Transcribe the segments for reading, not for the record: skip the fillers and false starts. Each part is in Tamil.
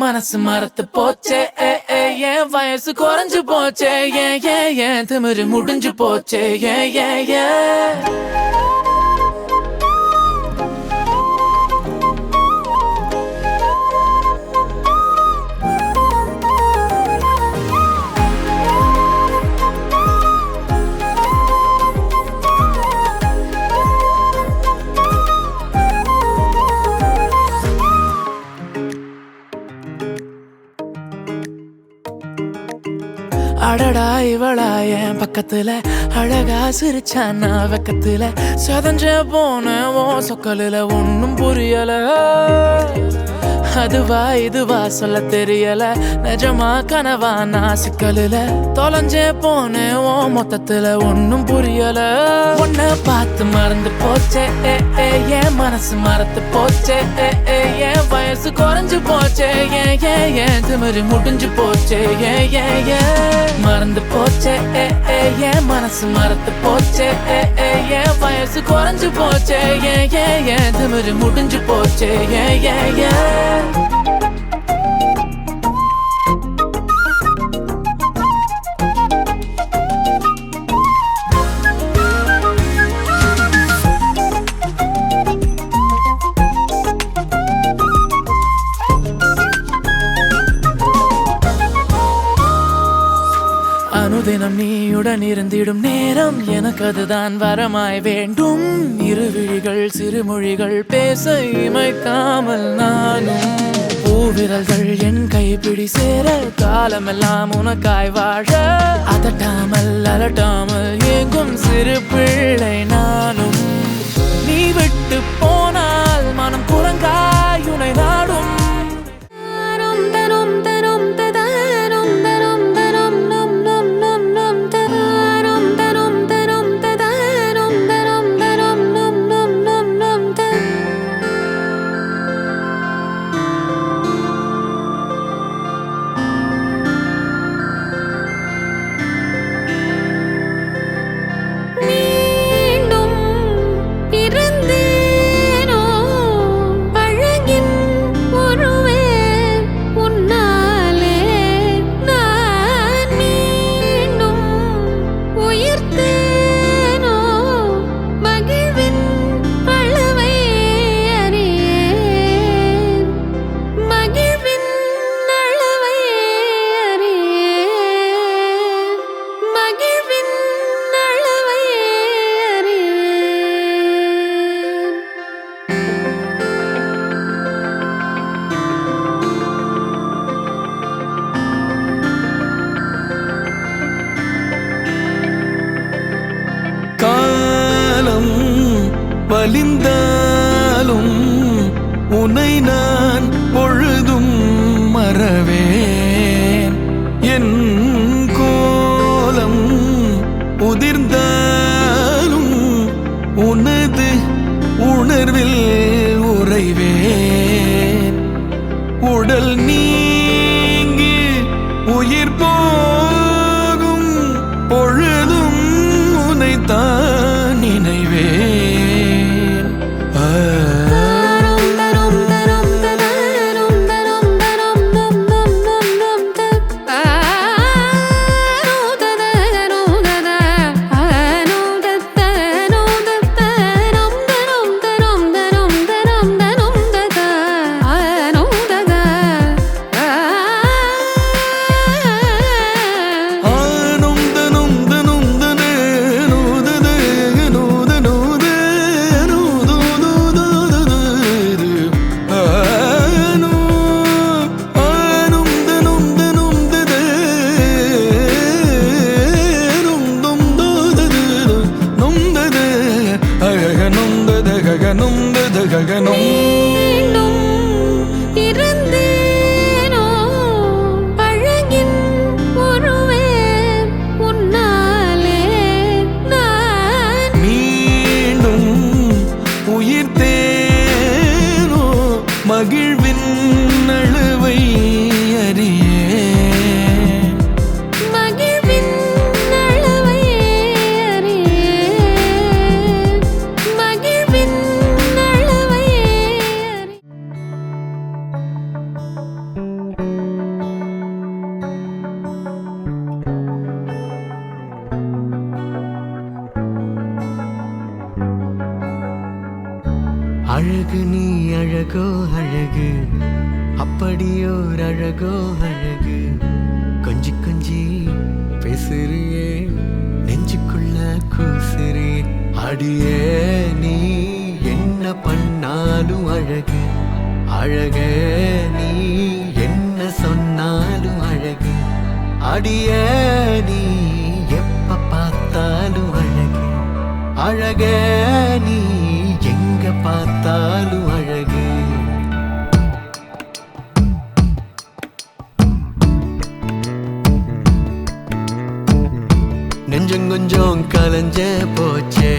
மனசு மரத்து போச்சே என் வயசு குறைஞ்சு போச்சே ஏன் திமிரு முடிஞ்சு போச்சே அடடா இவளா என் பக்கத்துல அழகா சிரிச்சானா வெக்கத்துல சதஞ்ச போன ஓ சொக்கலில ஒன்னும் புரியல அதுவா இதுவா சொல்ல தெரியல நிஜமா கனவா நான் சிக்கலில தொலைஞ்சே போன ஓ மொத்தத்துல ஒன்னும் புரியல உன்னை பார்த்து மறந்து போச்சே என் மனசு மறந்து போச்சே என் வயசு குறைஞ்சு போச்சே ஏன் திமிரு முடிஞ்சு போச்சே மறந்து போச்சே என் மனசு மறந்து போச்சே என் வயசு குறைஞ்சு போச்சே ஏன் திமிரு முடிஞ்சு போச்சே அனுதினம் நீயுடன் இருந்திடும் நேரம் எனக்கு அதுதான் வரமாய் வேண்டும் இருவிழிகள் சிறுமொழிகள் பேச இமைக்காமல் நானும் பூவிரல்கள் என் கைப்பிடி சேர காலமெல்லாம் உனக்காய் வாழ அதட்டாமல் அலட்டாமல் ஏங்கும் சிறு பிள்ளை நானும் நீ விட்டு போனால் மனம் குரங்காய் உனை நாடும் வலிந்தாலும் உன்னை நான் பொழுதும் மறவேன் என் கோலம் உதிர்ந்தாலும் உனது உணர்வில் உறைவேன் உடல் நீங்கி உயிர் போகும் பொழுதும் உன்னைத்தான் நினைவேன் பார்க்க நீ அழகோ அழகு, அப்படியோர் அழகோ அழகு. கொஞ்சி கொஞ்சி பேசுறியே, நெஞ்சுக்குள்ள கூசுறியே. அடியே நீ என்ன பண்ணாலும் அழகு, அழகே நீ என்ன சொன்னாலும் அழகு. அடியே நீ எப்ப பார்த்தாலும் அழகு, அழகே நீ எங்க பார்த்தாலும் அழகு. நெஞ்சம் கொஞ்சம் கலஞ்ச போச்சே,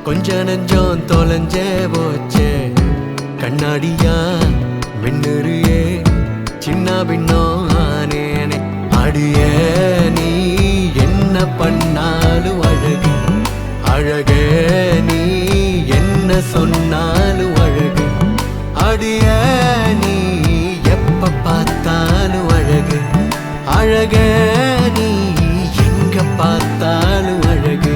கொஞ்ச நெஞ்சம் தொலைஞ்ச போச்சே. கண்ணாடியா மின்னுறியே, சின்ன பின்னம் ஆனேனே. அடியே நீ என்ன பண்ணாலும் அழகு, அழகே நீ என்ன சொன்னாலும் அழகு. அடியே நீ எப்ப பார்த்தாலும் அழகு, அழகே நீ எங்க பார்த்தாலும் அழகு.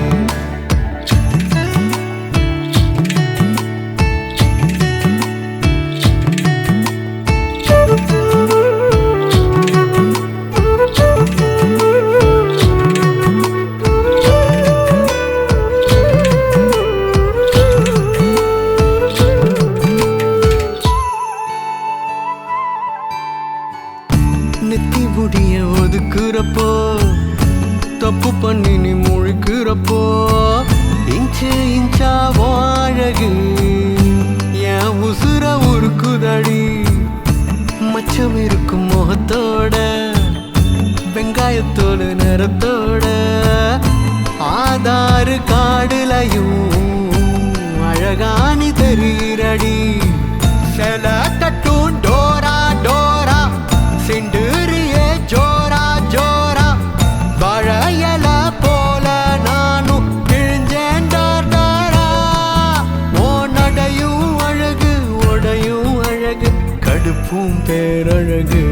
நெத்தி முடிய ஒதுக்குறப்போ, தப்பு பண்ணி நீ முழிக்கிறப்போ, இன்ச்சு இன்ச்சா அழகு என் உசுர உருக்குதடி. மச்சம் இருக்கும் முகத்தோட, வெங்காயத்தோடு நிறத்தோட, ஆதாறு காடுலையும் அழகானி தெரிகிறடி. செல தட்டும் டோரா டோரா, சிண்டுரியே ஜோரா ஜோரா. வாழையல போல நானும் கிழிஞ்சேன் டாரா. ஓ நடையும் அழகு, உடையும் அழகு, கடுப்பும் பேரழகு.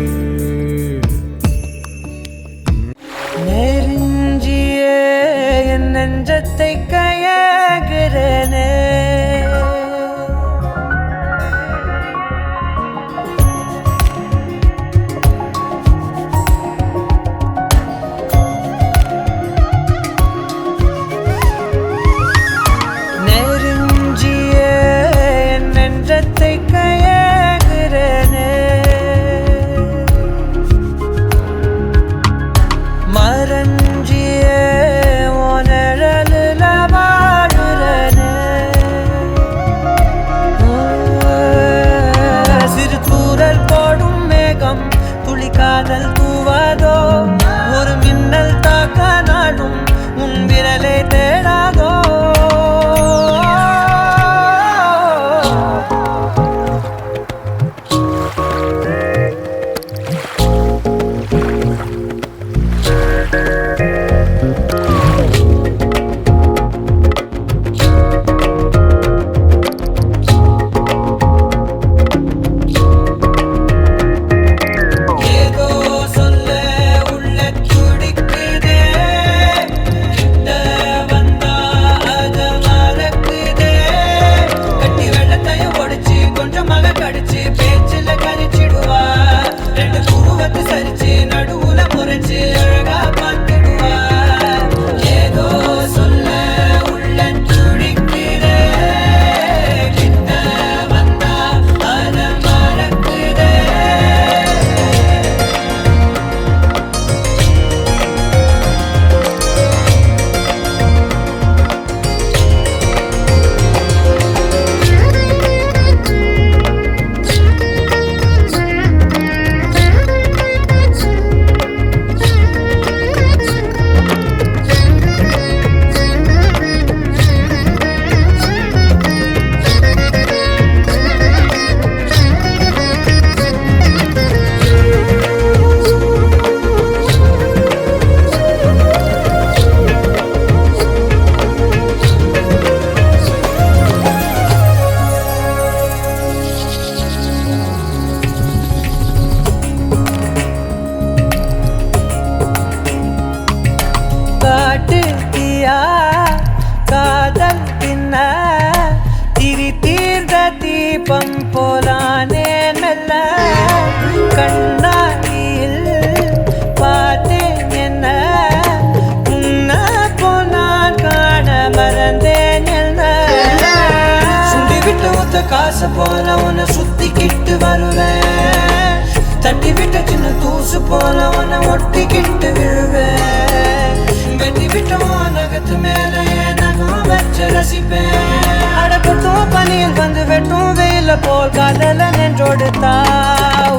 ஆசை போல உன்னை சுத்திக்கிட்டு வருவேன், தட்டி விட்ட சின்ன தூசு போல உன்னை ஒட்டிக்கிட்டு விழுவேன், வெட்டி விட்ட நகத்து மேல நகம் வச்சு ரசிப்பேன். அடப்பட்டும் பனியில் வந்து வெட்டும் வெயில போல் காதல நின்றோடு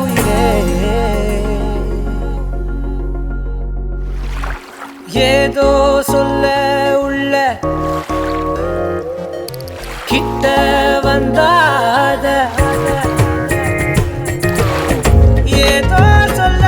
உயிரே. ஏதோ சொல்ல உள்ள கிட்ட வந்தாத, ஏதோ சொல்ல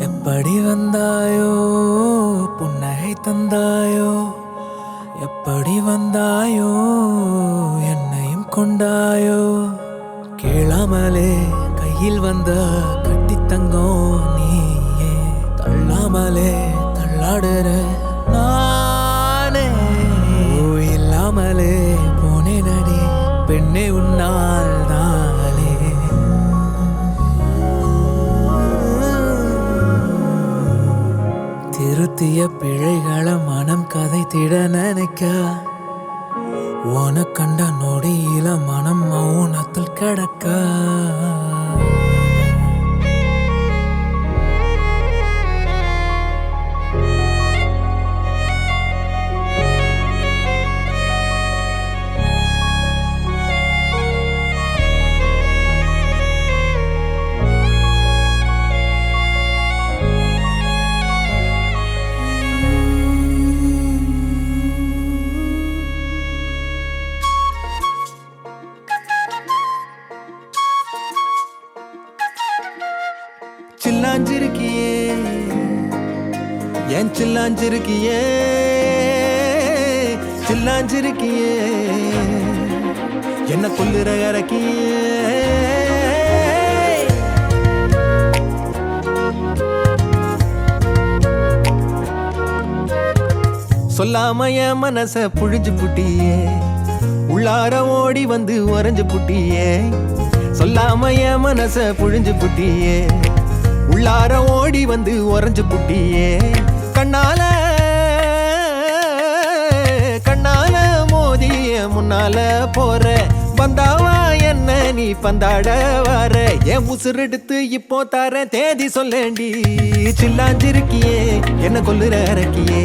எப்படி வந்தாயோ புன்னகை தந்தாயோ, எப்படி வந்தாயோ என்னையும் கொண்டாயோ, கேளாமலே கையில் வந்த கட்டித்தங்கம் நீயே, தள்ளாமலே தள்ளாடுற நானே, இல்லாமலே போனேனடி பெண்ணே உன்னால் தானே. திருத்திய பிழைகளை மனம் கதைத்திட நினைக்க, உனக் கண்ட நொடியில மனம் மௌனத்தில் கிடக்க. சில்லாஞ்சிருக்கியே ஏன் சில்லாஞ்சிருக்கியே, சில்லாஞ்சிருக்கியே என்ன கொல்லுற இறக்கியே. சொல்லாம என் மனச புழிஞ்சு புட்டியே, உள்ளார ஓடி வந்து உறைஞ்சு புட்டியே. சொல்லாம என் மனச புழிஞ்சு புட்டியே, உள்ளார ஓடி வந்து உறைஞ்சு புட்டியே. கண்ணால கண்ணால மோதிய முன்னால போற, வந்தாவா என்ன நீ பந்தாட வர, என் உசுரெடுத்து இப்போ தர தேதி சொல்லேண்டி. சில்லாஞ்சிருக்கியே என்ன கொல்லுற இறக்கியே,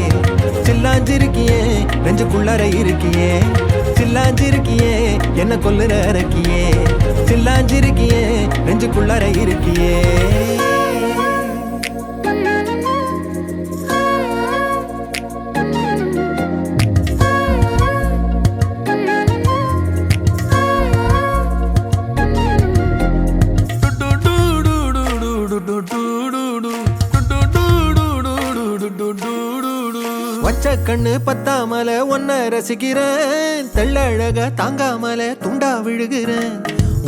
சில்லாஞ்சிருக்கியே நெஞ்சுக்குள்ளற இருக்கியே, சில்லாஞ்சிருக்கியே என்ன கொல்லுற இறக்கியே, சில்லாஞ்சிருக்கியே நெஞ்சுக்குள்ளற இருக்கியே. வச்ச கண்ணு பத்தாமல ஒன்ன ரசிக்கிறேன், தெள்ளழக தாங்காமல துண்டா விழுகிறேன்.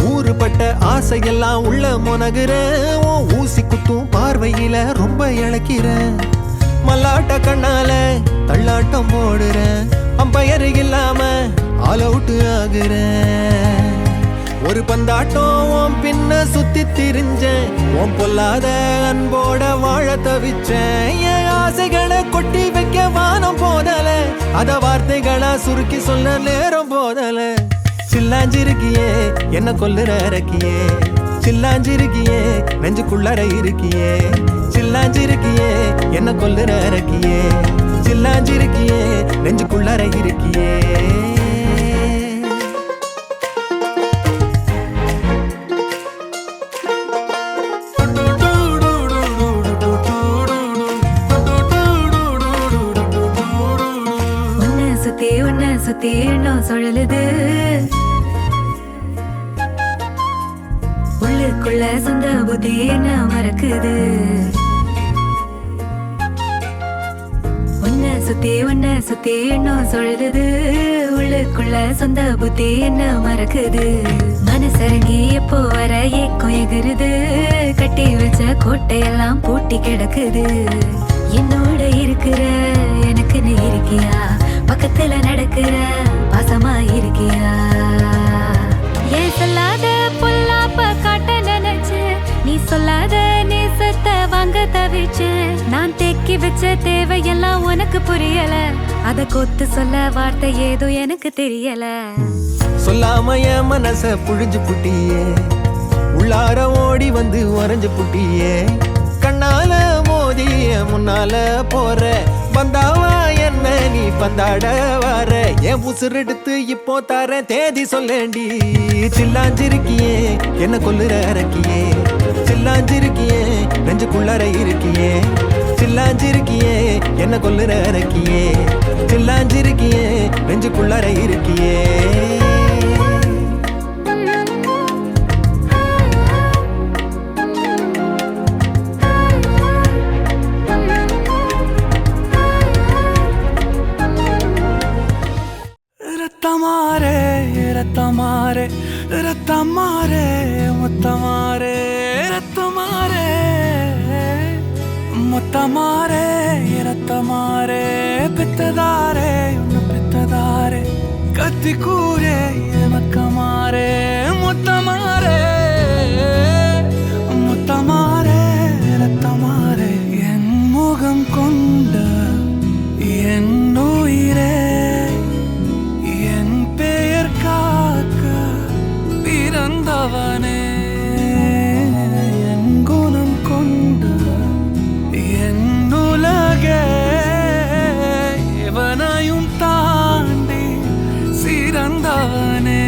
ஊறுபட்ட ஆசையெல்லாம் உள்ள முனகுறேன், ஊசி குத்தும் பார்வையில ரொம்ப இழக்கிறேன். மல்லாட்ட கண்ணால தள்ளாட்டம் போடுறேன், அம்பயரு இல்லாம ஆல் அவுட் ஆகுறேன். ஒரு பந்தாட்டம் உன் பின்ன சுத்தி திரிஞ்சேன் உன் பொல்லாத அன்போட வாழ தவிச்சேன் என் ஆசைகளை கொட்டி வைக்க வானம் போதல அத வார்த்தைகளா சுருக்கி சொல்ல நேரம் போதல சில்லாஞ்சிருக்கியே என்ன கொல்லுற இறக்கியே சில்லாஞ்சிருக்கியே நெஞ்சுக்குள்ளற இருக்கியே சில்லாஞ்சிருக்கியே என்ன கொல்லுற இறக்கியே சில்லாஞ்சிருக்கியே நெஞ்சுக்குள்ளற இருக்கியே சுத்தி எண்ணம் சுழலுது உள்ளுக்குள்ள சொந்த புத்தி என்ன மறக்குது உன்ன சுத்தி எண்ணம் சுழலுது உள்ளுக்குள்ள சொந்த புத்தி என்ன மறக்குது மனசரங்கி எப்போ வர ஏக்கம் எகுருது கட்டி வச்ச கோட்டையெல்லாம் பூட்டி கிடக்குது என்னோட இருக்கிற எனக்கு நீ இருக்கியா பக்கத்துல நடக்கிற பாசமா இருக்கியா ஏன் சொல்லாத பொல்லாப்ப காட்ட நினைச்சு நீ சொல்லாத நேசத்தை வாங்க தவிச்சு நான் தேக்கி வச்ச தேவையெல்லாம் உனக்கு புரியல அத கொத்து சொல்ல வார்த்தை ஏதோ எனக்கு தெரியல சொல்லாம என் மனச புழிஞ்சு புட்டியே உள்ளார ஓடி வந்து உறைஞ்சு புட்டியே கண்ணால மோதிய முன்னால போற வந்தாவா என்ன நீ பந்தாட வர என் உசுர் எடுத்து இப்போ தர தேதி சொல்லேண்டி சில்லாஞ்சிருக்கியே என்ன கொல்லுற இறக்கியே சில்லாஞ்சிருக்கியே நெஞ்சுக்குள்ளற இருக்கியே சில்லாஞ்சிருக்கியே என்ன கொல்லுற இறக்கியே சில்லாஞ்சிருக்கியே நெஞ்சுக்குள்ளற இருக்கியே ரத்தமாரே ரத்தமாரே முத்தமாரே ரத்தமாரே முத்தமாரே ரத்தமாரே பித்ததாரே பித்ததாரே கத்தி கூரே மக்கமாரே முத்தமாரே முத்தமாரே ரத்தமாரே என் முகம் கொண்ட என் உயிரே பிறந்தவனே என் குணம் கொண்ட என் உலகே இவனையும் தாண்டி சிறந்தவனே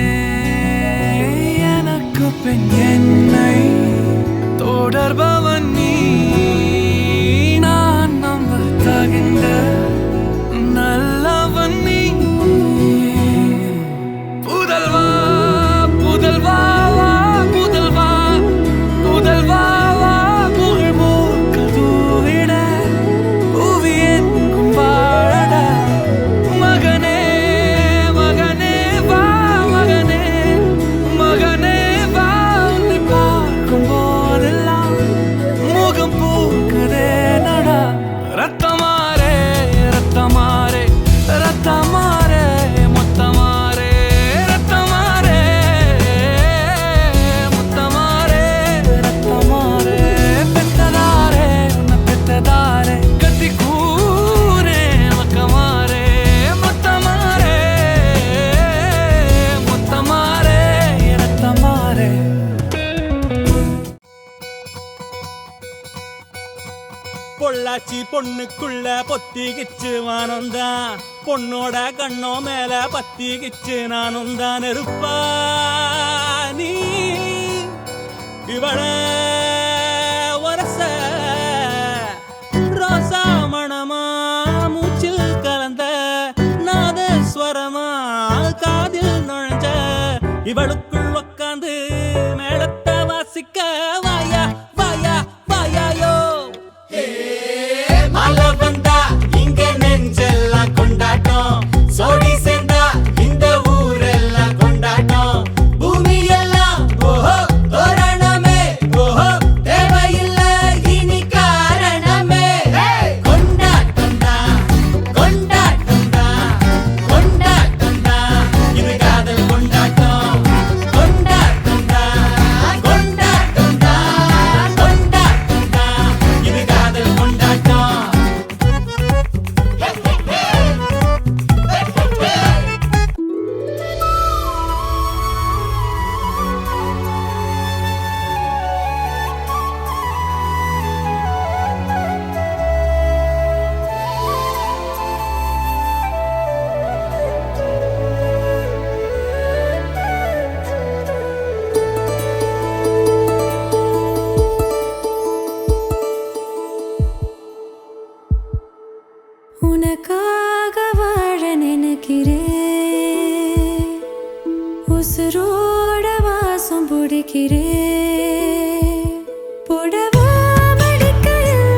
எனக்கு பின் என்னை தொடர்பவன் நீ நான் நம்ப தகின்ற நல்லவன் நீ புதல்வா புதல்வா புதல்வா புதல்வா புகழ் மூக்கதூவிட புவியன் வாழட மகனே மகனே வா மகனே மகனே வா உன்னை பார்க்கும் போதெல்லாம் முகம் பூக்குதே நடா ரத்தமாரே ரத்தமாரே ரத்தமாரே மொத்தமாரே ரத்தமாரே முத்தமாரே ரத்தமாரே பெத்ததாரே உன்னை பெத்ததாரே கத்தி கூரே மக்கமாரே முத்தமாரே முத்தமாரே ரத்தமாரே பொள்ளாச்சி பொண்ணுக்குள்ள பொத்திக்கிச்சு வானந்தான் பொண்ணோட கண்ணோ மேல பத்திக்கிச்சு நானும் தான் இருப்பா நீ இவள வரச ரோசா மணமா மூச்சில் கலந்த நாதஸ்வரமா காதில் நுழைஞ்ச இவளுக்குள் உக்காந்து மேளத்தை வாசிக்க வாயா வாயா வாயாயோ மழை வந்தா இங்க நெஞ்செல்லாம் கொண்டாட்டம் சோடி சேர்ந்தா இந்த ஊரெல்லாம் கொண்டாட்டம் பூமி எல்லாம் ஓஹோ தோரணமே ஓஹோ தேவையில்ல இனி காரணமே கொண்டாட்டம் தான் கொண்டாட்டம் தான் கொண்டாட்டம் தான் இது காதல் கொண்டாட்டம் உனக்காக வாழ நினைக்கிறேன் உசுரோட வாசம் பிடிக்கிறேன் புடவா மடிக்கையில்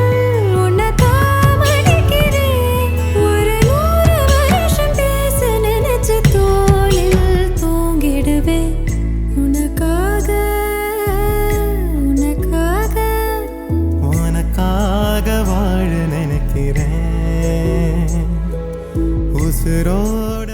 உன்னைத்தான் மடிக்கிறேன் ஒரு 100 வருஷம் பேச நினைச்சு தோளில் தூங்கிடுவேன் உனக்காக உனக்காக உனக்காக வாழ நினைக்கிறேன் உசுரோட